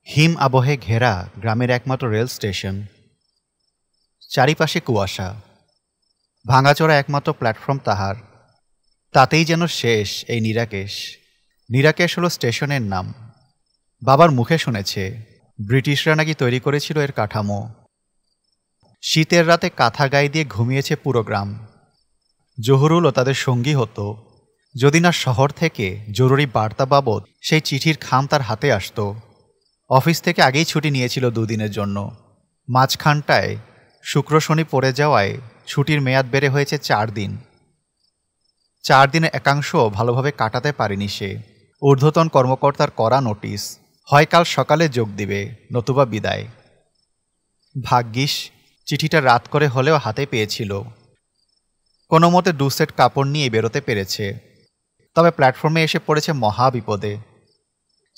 হিম আবহে ঘেরা গ্রামের একমাত্র রেল স্টেশন। চারিপাশে কুয়াশা, ভাঙাচোরা একমাত্র প্ল্যাটফর্ম তাহার। তাতেই যেন শেষ এই নিরাকেশ। নিরাকেশ হলো স্টেশনের নাম। বাবার মুখে শুনেছে ব্রিটিশরা নাকি তৈরি করেছিল এর কাঠামো। শীতের রাতে কাঁথা গায়ে দিয়ে ঘুমিয়েছে পুরো গ্রাম। জহুরুলও তাদের সঙ্গী হতো, যদি না শহর থেকে জরুরি বার্তা বাবদ সেই চিঠির খাম তার হাতে আসত। অফিস থেকে আগেই ছুটি নিয়েছিল 2 দিনের জন্য। মাঝখানটায় শুক্র শনি পড়ে যাওয়ায় ছুটির মেয়াদ বেড়ে হয়েছে 4 দিন। 4 দিনে একাংশ ভালোভাবে কাটাতে পারেনি সে। ঊর্ধ্বতন কর্মকর্তার করা নোটিশ, হয় কাল সকালে যোগ দিবে নতুবা বিদায়। ভাগ্যিস চিঠিটা রাত করে হলেও হাতে পেয়েছিল। কোনো মতে 2 সেট কাপড় নিয়ে বেরোতে পেরেছে। তবে প্ল্যাটফর্মে এসে পড়েছে মহা বিপদে।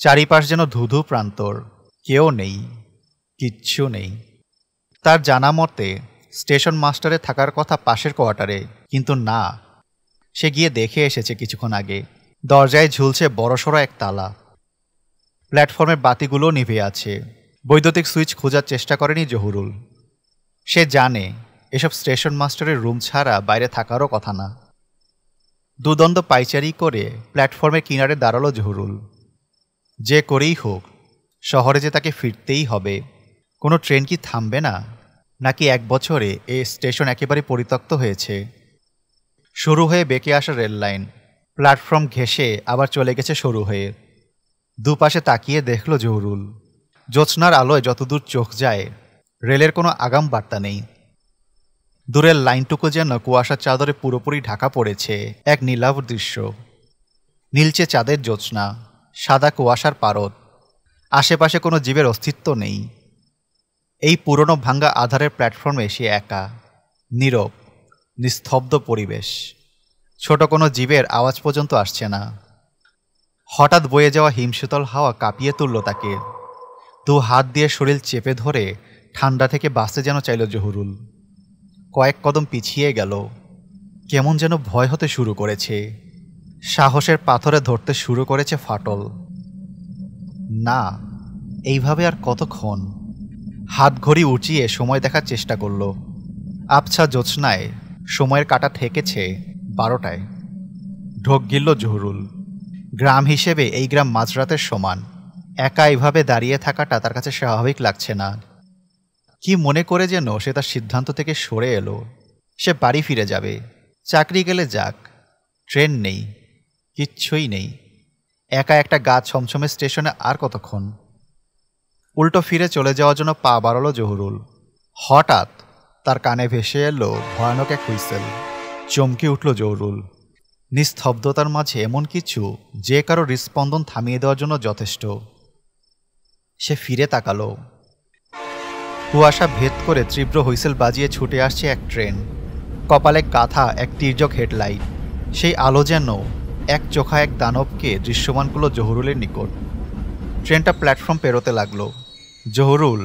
চারিপাশ যেন ধুধু প্রান্তর, কেউ নেই, কিচ্ছু নেই। তার জানা মতে স্টেশন মাস্টারে থাকার কথা পাশের কোয়ার্টারে, কিন্তু না, সে গিয়ে দেখে এসেছে কিছুক্ষণ আগে। দরজায় ঝুলছে বড়সড় এক তালা। প্ল্যাটফর্মের বাতিগুলো নিভে আছে। বৈদ্যুতিক সুইচ খোঁজার চেষ্টা করেনি জহুরুল। সে জানে এসব স্টেশন মাস্টারের রুম ছাড়া বাইরে থাকারও কথা না। দুদণ্ড পাইচারি করে প্ল্যাটফর্মের কিনারে দাঁড়ালো জহুরুল। যে করেই হোক শহরে যে তাকে ফিরতেই হবে। কোনো ট্রেন কি থামবে না, নাকি 1 বছরে এ স্টেশন একেবারে পরিত্যক্ত হয়েছে? শুরু হয়ে বেঁকে আসা রেল লাইন প্ল্যাটফর্ম ঘেঁষে আবার চলে গেছে সরু হয়ে। দুপাশে তাকিয়ে দেখল জহুরুল। জ্যোৎস্নার আলোয় যতদূর চোখ যায় রেলের কোনো আগাম বার্তা নেই। দূরের লাইনটুকু যেন কুয়াশার চাদরে পুরোপুরি ঢাকা পড়েছে এক নীলাভ দৃশ্য। নীলচে চাঁদের জ্যোৎস্না, সাদা কুয়াশার পারদ। আশেপাশে কোনো জীবের অস্তিত্ব নেই। এই পুরনো ভাঙ্গা আধারের প্ল্যাটফর্মে সে একা, নীরব, নিস্তব্ধ পরিবেশ। ছোট কোনো জীবের আওয়াজ পর্যন্ত আসছে না। হঠাৎ বয়ে যাওয়া হিমশীতল হাওয়া কাঁপিয়ে তুলল তাকে। 2 হাত দিয়ে শরীর চেপে ধরে ঠান্ডা থেকে বাঁচতে যেন চাইল জহুরুল। কয়েক কদম পিছিয়ে গেল। কেমন যেন ভয় হতে শুরু করেছে। সাহসের পাথরে ধরতে শুরু করেছে ফাটল। না, এইভাবে আর কতক্ষণ? হাত ঘড়ি উঁচিয়ে সময় দেখার চেষ্টা করল। আবছা জ্যোৎস্নায় সময়ের কাঁটা ঠেকেছে 12টায়। ঢোক গিলল জহুরুল। গ্রাম হিসেবে এই গ্রাম মাঝরাতের সমান। একা এইভাবে দাঁড়িয়ে থাকাটা তার কাছে স্বাভাবিক লাগছে না। কি মনে করে যেন সে তার সিদ্ধান্ত থেকে সরে এলো। সে বাড়ি ফিরে যাবে। চাকরি গেলে যাক, ট্রেন নেই, কিচ্ছুই নেই। একা একটা গা ছমছমে স্টেশনে আর কতক্ষণ? উল্টো ফিরে চলে যাওয়ার জন্য পা বাড়ালো জহুরুল। হঠাৎ তার কানে ভেসে এলো ভয়ানক এক হুইসেল। চমকে উঠল জহুরুল। নিস্তব্ধতার মাঝে এমন কিছু যে কারো হৃৎস্পন্দন থামিয়ে দেওয়ার জন্য যথেষ্ট। সে ফিরে তাকালো। কুয়াশা ভেদ করে তীব্র হুইসেল বাজিয়ে ছুটে আসছে এক ট্রেন। কপালে গাঁথা এক তির্যক হেডলাইট। সেই আলো যেন এক চোখা এক দানবকে দৃশ্যমান করল জহুরুলের নিকট। ট্রেনটা প্ল্যাটফর্ম পেরোতে লাগলো। জহুরুল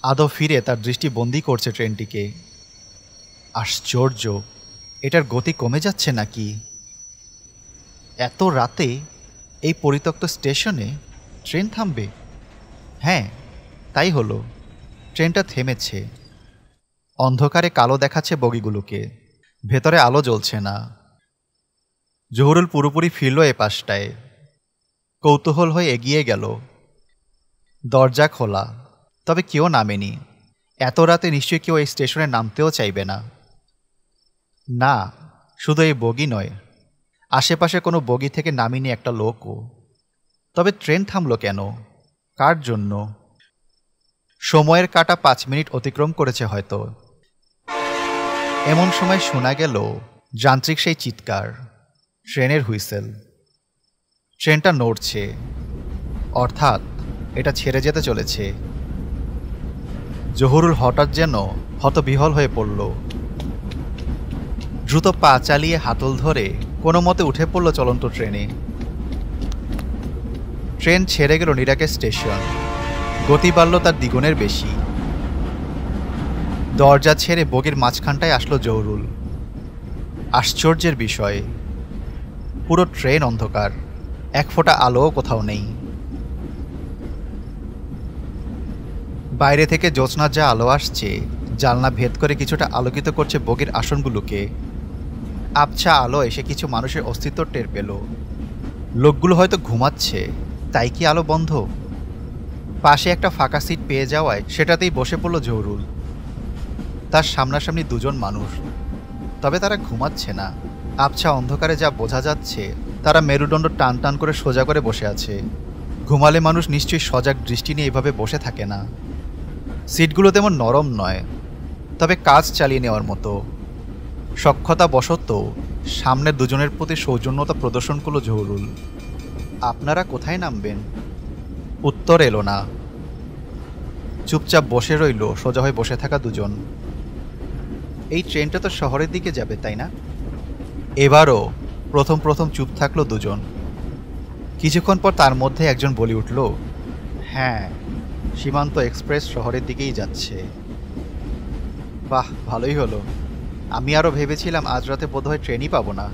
আদৌ ফিরে তার দৃষ্টি বন্দী করছে ট্রেনটিকে। আশ্চর্য, এটার গতি কমে যাচ্ছে নাকি? এত রাতে এই পরিত্যক্ত স্টেশনে ট্রেন থামবে? হ্যাঁ, তাই হলো। ট্রেনটা থেমেছে। অন্ধকারে কালো দেখাচ্ছে বগিগুলোকে। ভেতরে আলো জ্বলছে না। জহুরুল পুরোপুরি ফিরল এ পাশটায়। কৌতূহল হয়ে এগিয়ে গেল। দরজা খোলা, তবে কেউ নামেনি। এত রাতে নিশ্চয়ই কেউ এই স্টেশনে নামতেও চাইবে না। না, শুধু এই বগি নয়, আশেপাশে কোনো বগি থেকে নামিনি একটা লোকও। তবে ট্রেন থামল কেন? কার জন্য? সময়ের কাঁটা 5 মিনিট অতিক্রম করেছে হয়তো। এমন সময় শোনা গেল যান্ত্রিক সেই চিৎকার, ট্রেনের হুইসেল। ট্রেনটা নড়ছে, অর্থাৎ এটা ছেড়ে যেতে চলেছে। জহুরুল হঠাৎ যেন হতবিহ্বল হয়ে পড়ল। দ্রুত পা চালিয়ে হাতল ধরে কোনো মতে উঠে পড়ল চলন্ত ট্রেনে। ট্রেন ছেড়ে গেল নিরাকে স্টেশন। গতি বাড়ল তার দ্বিগুণের বেশি। দরজা ছেড়ে বগির মাঝখানটায় আসলো জহুরুল। আশ্চর্যের বিষয়, পুরো ট্রেন অন্ধকার, এক ফোঁটা আলোও কোথাও নেই। বাইরে থেকে জ্যোৎস্নার যা আলো আসছে, জানলা ভেদ করে কিছুটা আলোকিত করছে বগির আসনগুলোকে। আবছা আলো এসে কিছু মানুষের অস্তিত্ব টের পেল। লোকগুলো হয়তো ঘুমাচ্ছে, তাই কি আলো বন্ধ? পাশে একটা ফাঁকা সিট পেয়ে যাওয়ায় সেটাতেই বসে পড়ল জহুরুল। তার সামনাসামনি দুজন মানুষ, তবে তারা ঘুমাচ্ছে না। আবছা অন্ধকারে যা বোঝা যাচ্ছে, তারা মেরুদণ্ড টান টান করে সোজা করে বসে আছে। ঘুমালে মানুষ নিশ্চয়ই সজাগ দৃষ্টি নিয়ে এভাবে বসে থাকে না। সিটগুলো তেমন নরম নয়, তবে কাজ চালিয়ে নেওয়ার মতো। সক্ষতা বশত সামনের দুজনের প্রতি সৌজন্যতা প্রদর্শন করল জহুরুল। আপনারা কোথায় নামবেন? উত্তর এলো না। চুপচাপ বসে রইল সোজা হয়ে বসে থাকা দুজন। এই ট্রেনটা তো শহরের দিকে যাবে, তাই না? এবারও প্রথম প্রথম চুপ থাকলো দুজন। কিছুক্ষণ পর তার মধ্যে একজন বলে উঠল, হ্যাঁ, সীমান্ত এক্সপ্রেস শহরের দিকেই যাচ্ছে। বাহ, ভালোই হলো। আমি আরও ভেবেছিলাম আজ রাতে বোধহয় ট্রেনই পাবো না।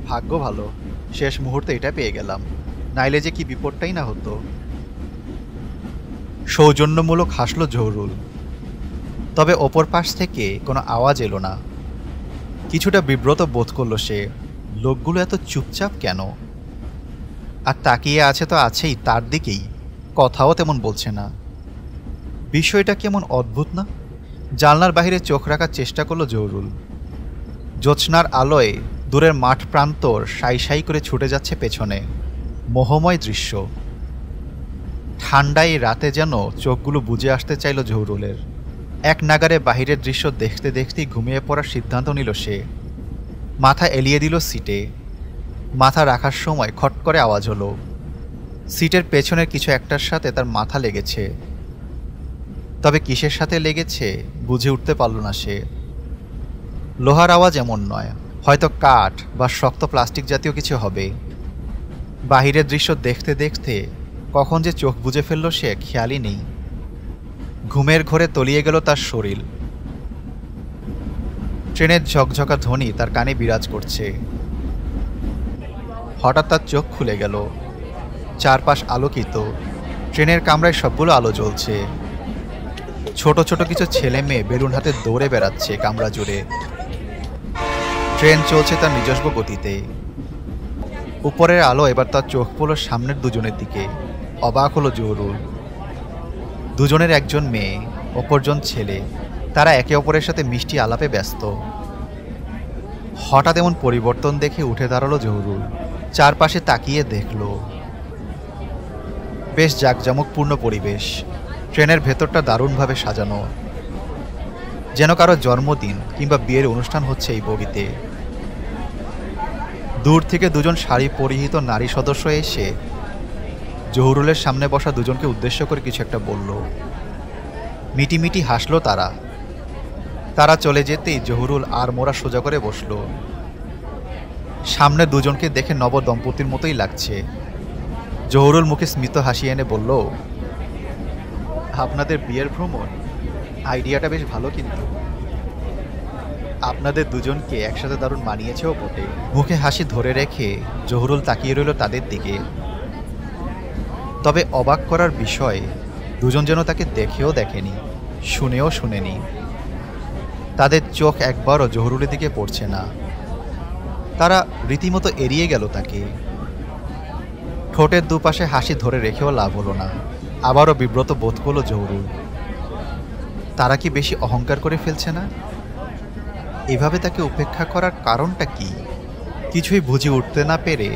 ভাগ্য ভালো, শেষ মুহূর্তে এটা পেয়ে গেলাম, নাইলে যে কি বিপদটাই না হতো। সৌজন্যমূলক হাসল জহুরুল। তবে অপর পাশ থেকে কোনো আওয়াজ এলো না। কিছুটা বিব্রত বোধ করল সে। লোকগুলো এত চুপচাপ কেন? আর তাকিয়ে আছে তো আছেই তার দিকেই, কথাও তেমন বলছে না। বিষয়টা কেমন অদ্ভুত না? জানলার বাহিরে চোখ রাখার চেষ্টা করলো জহুরুল। জ্যোৎস্নার আলোয় দূরের মাঠ প্রান্তর সাই সাই করে ছুটে যাচ্ছে পেছনে। মোহময় দৃশ্য। ঠান্ডায় রাতে যেন চোখগুলো বুজে আসতে চাইল জহুরুলের। এক নাগারে বাহিরের দৃশ্য দেখতে দেখতেই ঘুমিয়ে পড়ার সিদ্ধান্ত নিল সে। মাথা এলিয়ে দিল সিটে। মাথা রাখার সময় খট করে আওয়াজ হলো। সিটের পেছনের কিছু একটার সাথে তার মাথা লেগেছে। তবে কিসের সাথে লেগেছে বুঝে উঠতে পারল না সে। লোহার আওয়াজ এমন নয়, হয়তো কাঠ বা শক্ত প্লাস্টিক জাতীয় কিছু হবে। বাহিরের দৃশ্য দেখতে দেখতে কখন যে চোখ বুজে ফেলল সে খেয়ালই নেই। ঘুমের ঘোরে তলিয়ে গেল তার শরীর। ট্রেনের ঝকঝকা ধ্বনি তার কানে বিরাজ করছে। হঠাৎ তার চোখ খুলে গেল। চারপাশ আলোকিত। ট্রেনের কামরায় সবগুলো আলো জ্বলছে। ছোট ছোট কিছু ছেলে মেয়ে বেলুন হাতে দৌড়ে বেড়াচ্ছে কামরা জুড়ে। ট্রেন চলছে তার নিজস্ব গতিতে। উপরের আলো এবার তার চোখ পড়ল সামনের দুজনের দিকে। অবাক হলো জহুরুল। দুজনের একজন মেয়ে, অপরজন ছেলে। তারা একে অপরের সাথে মিষ্টি আলাপে ব্যস্ত। হঠাৎ এমন পরিবর্তন দেখে উঠে দাঁড়ালো জহুরুল। চারপাশে তাকিয়ে দেখল, বেশ জাঁকজমকপূর্ণ পরিবেশ। ট্রেনের ভেতরটা দারুণভাবে সাজানো, যেন কারো জন্মদিন কিংবা বিয়ের অনুষ্ঠান হচ্ছে এই বগিতে। দূর থেকে দুজন শাড়ি পরিহিত নারী সদস্য এসে জহুরুলের সামনে বসা দুজনকে উদ্দেশ্য করে কিছু একটা বলল। মিটিমিটি হাসলো তারা। তারা চলে যেতেই জহুরুল আর মোড়া সোজা করে বসল। সামনে দুজনকে দেখে নব দম্পতির মতোই লাগছে। জহুরুল মুখে স্মিত হাসি এনে বলল, আপনাদের বিয়ের ভ্রমণ, আইডিয়াটা বেশ ভালো, কিন্তু আপনাদের দুজনকে একসাথে দারুণ মানিয়েছেও বটে। মুখে হাসি ধরে রেখে জহুরুল তাকিয়ে রইল তাদের দিকে। তবে অবাক করার বিষয়, দুজন যেন তাকে দেখেও দেখেনি, শুনেও শুনেনি। তাদের চোখ একবারও জহুরুলের দিকে পড়ছে না। তারা রীতিমতো এড়িয়ে গেল তাকে। ঠোঁটের দুপাশে হাসি ধরে রেখেও লাভ হলো না। আবারও বিব্রত বোধ করল জহুরুল। তারা কি বেশি অহংকার করে ফেলছে না? এভাবে তাকে উপেক্ষা করার কারণটা কি? কিছুই বুঝে উঠতে না পেরে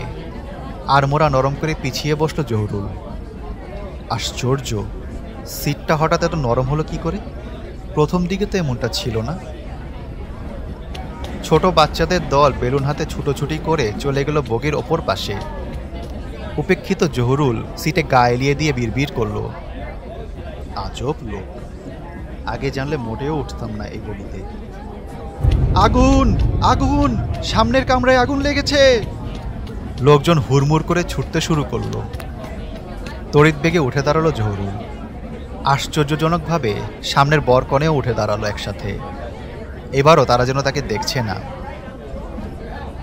আড়মোড়া নরম করে পিছিয়ে বসল জহুরুল। আশ্চর্য, সিটটা হঠাৎ এত নরম হলো কি করে? প্রথম দিকে তো এমনটা ছিল না। ছোট বাচ্চাদের দল বেলুন হাতে ছুটোছুটি করে চলে গেল বগির ওপর পাশে। উপেক্ষিত জহুরুল সিটে গা এলিয়ে দিয়ে বিড়বিড় করল, আজব লোক, আগে জানলে মোটেও উঠতাম না এই বগিতে। আগুন, আগুন, সামনের কামরায় আগুন লেগেছে। লোকজন হুড়মুড় করে ছুটতে শুরু করলো। তড়িৎ বেগে উঠে দাঁড়ালো জহুরুল। আশ্চর্যজনকভাবে সামনের বরকনেও উঠে দাঁড়ালো একসাথে। এবারও তারা যেন তাকে দেখছে না।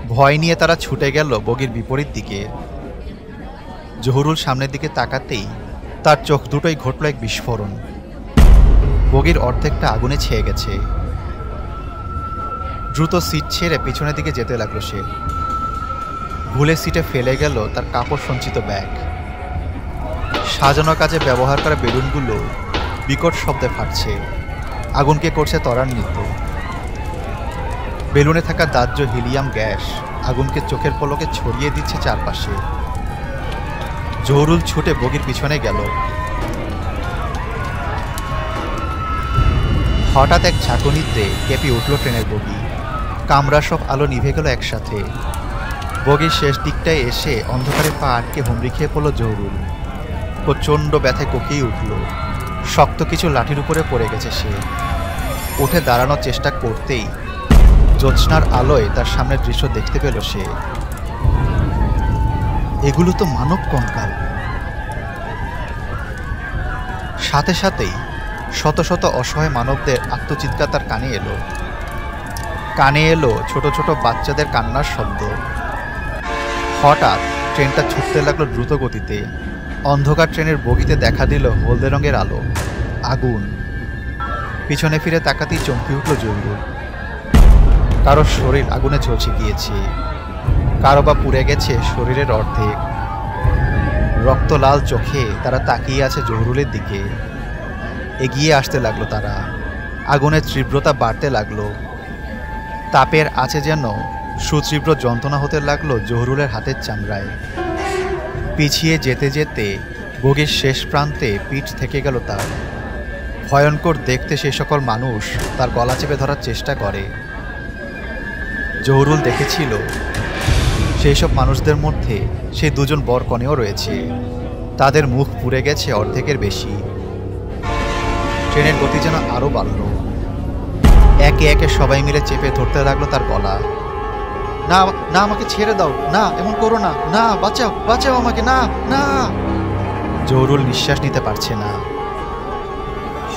ভয় নিয়ে তারা ছুটে গেল বগির বিপরীত দিকে। জহুরুল সামনের দিকে তাকাতেই তার চোখ দুটোই ঘটল এক বিস্ফোরণ। বগির অর্ধেকটা আগুনে ছেয়ে গেছে। দ্রুত সিট ছেড়ে পিছনের দিকে যেতে লাগলো সে। ভুলে সিটে ফেলে গেল তার কাপড় সঞ্চিত ব্যাগ। সাজানো কাজে ব্যবহার করা বেলুনগুলো বিকট শব্দে ফাটছে, আগুনকে করছে ত্বরান্বিত। বেলুনে থাকা দাহ্য হিলিয়াম গ্যাস আগুনকে চোখের পলকে ছড়িয়ে দিচ্ছে চারপাশে। জহুরুল ছুটে বগির পিছনে গেল। হঠাৎ এক ঝাঁকুনিতে কেঁপে উঠল ট্রেনের বগি। কামরা সব আলো নিভে গেল একসাথে। বগির শেষ দিকটায় এসে অন্ধকারে পা আটকে হুমড়ি খেয়ে পড়ল জহুরুল। প্রচণ্ড ব্যথায় কোকিয়ে উঠল। শক্ত কিছু লাঠির উপরে পড়ে গেছে সে। উঠে দাঁড়ানোর চেষ্টা করতেই জ্যোৎস্নার আলোয় তার সামনের দৃশ্য দেখতে পেল সে। এগুলো তো মানব কঙ্কাল। সাথে সাথেই শত শত অসহায় মানবদের আত্মচিৎকার তার কানে এলো। কানে এলো ছোট ছোট বাচ্চাদের কান্নার শব্দ। হঠাৎ ট্রেনটা ছুটতে লাগলো দ্রুত গতিতে। অন্ধকার ট্রেনের বগিতে দেখা দিল হলদে রঙের আলো, আগুন। পিছনে ফিরে তাকাতেই চমকে উঠল জহুরুল। কারো শরীর আগুনে ঝলসে গিয়েছে, কারো বা পুড়ে গেছে শরীরের অর্ধেক। রক্ত লাল চোখে তারা তাকিয়ে আছে জহুরুলের দিকে। এগিয়ে আসতে লাগলো তারা। আগুনের তীব্রতা বাড়তে লাগলো। তাপের আছে যেন সুতীব্র যন্ত্রণা হতে লাগলো জহুরুলের হাতের চামড়ায়। পিছিয়ে যেতে যেতে বগির শেষ প্রান্তে পিঠ থেকে গেল তার। ভয়ঙ্কর দেখতে সে সকল মানুষ তার গলা চেপে ধরার চেষ্টা করে। জহুরুল দেখেছিল সেই সব মানুষদের মধ্যে সেই দুজন বরকনেও রয়েছে। তাদের মুখ পুড়ে গেছে অর্ধেকের বেশি। ট্রেনের গতি যেন আরও বাড়ল। একে একে সবাই মিলে চেপে ধরতে লাগলো তার গলা। না না, আমাকে ছেড়ে দাও, না এমন করো না, না বাঁচাও বাঁচাও আমাকে, না না। জহুরুল নিঃশ্বাস নিতে পারছে না।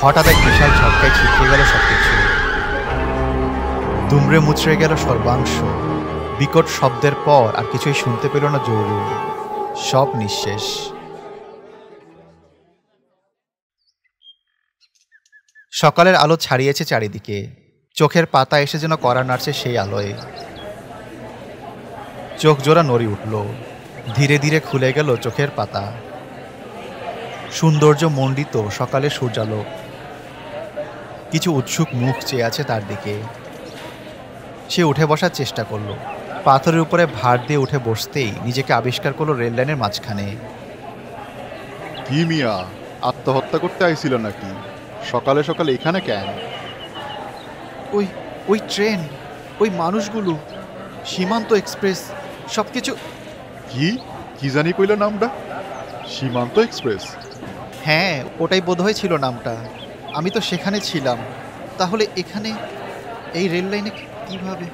হঠাৎ এক বিশাল ঝটকায় ছিটকে গেল সবকিছু। দুমড়ে মুচড়ে গেল সর্বাংশ। বিকট শব্দের পর আর কিছুই শুনতে পেল না জহুরুল। সব নিঃশেষ। সকালের আলো ছাড়িয়েছে চারিদিকে। চোখের পাতা এসে যেন কড়া নাড়ছে সেই আলোয়। চোখ জোড়া নড়ে উঠল। ধীরে ধীরে খুলে গেল চোখের পাতা। সৌন্দর্য মণ্ডিত সকালে সূর্যালোক। কিছু উৎসুক মুখ চেয়ে আছে তার দিকে। সে উঠে বসার চেষ্টা করল। পাথরের উপরে ভার দিয়ে উঠে বসতেই নিজেকে আবিষ্কার করলো রেল লাইনের মাঝখানে। কি মিয়া, আত্মহত্যা করতে আইছিল নাকি? সকালে সকালে এখানে কেন? ওই ট্রেন, ওই মানুষগুলো, সীমান্ত এক্সপ্রেস, সবকিছু। কি কি জানি কইল নামটা? সীমান্ত এক্সপ্রেস? হ্যাঁ, ওটাই বোধহয় ছিল নামটা। আমি তো সেখানে ছিলাম। তাহলে এখানে এই রেল লাইনে কিভাবে?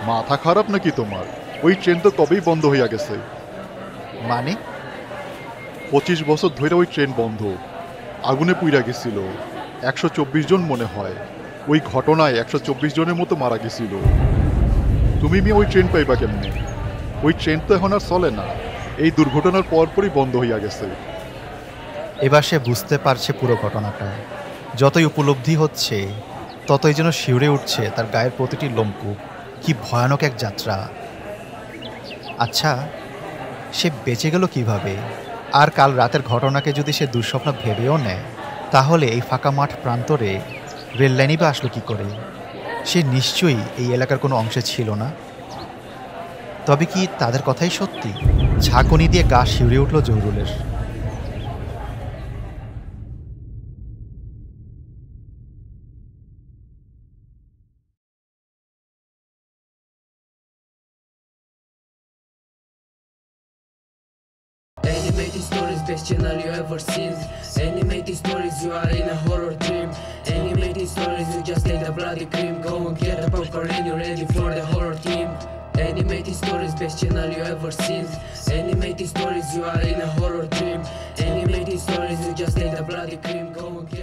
মাথা খারাপ নাকি তোমার? ওই ট্রেন তো কবেই বন্ধ হইয়া গেছে। মানে? 25 বছর ধরে ওই ট্রেন বন্ধ। আগুনে পুইরা গেছিল। 124 জন মনে হয়। ওই ঘটনায় 124 জনের মতো মারা গেছিল। তুমি ওই ট্রেন পাইবা কেমনে? ওই ট্রেন তো এখন আর চলে না। এই দুর্ঘটনার পরপরই বন্ধ হইয়া গেছে। এবার সে বুঝতে পারছে পুরো ঘটনাটা। যতই উপলব্ধি হচ্ছে ততই যেন শিউরে উঠছে তার গায়ের প্রতিটি লোমকূপ। কি ভয়ানক এক যাত্রা। আচ্ছা, সে বেঁচে গেল কিভাবে? আর কাল রাতের ঘটনাকে যদি সে দুঃস্বপ্ন ভেবেও নেয়, তাহলে এই ফাঁকা মাঠ প্রান্তরে রেল লাইনই বা আসলো কী করে? সে নিশ্চয়ই এই এলাকার কোনো অংশে ছিল না। তবে কি তাদের কথাই সত্যি? ঝাঁকুনি দিয়ে গা শিউরে উঠল জহুরুলের। Animated stories, best channel you ever seen. Animated stories, you are in a horror dream. Animated stories, you just take the bloody cream. Go and get the popcorn and you're ready for the horror team. Animated stories, best channel you ever seen. Animated stories, you are in a horror dream. Animated stories, you just ate the bloody cream. Go again.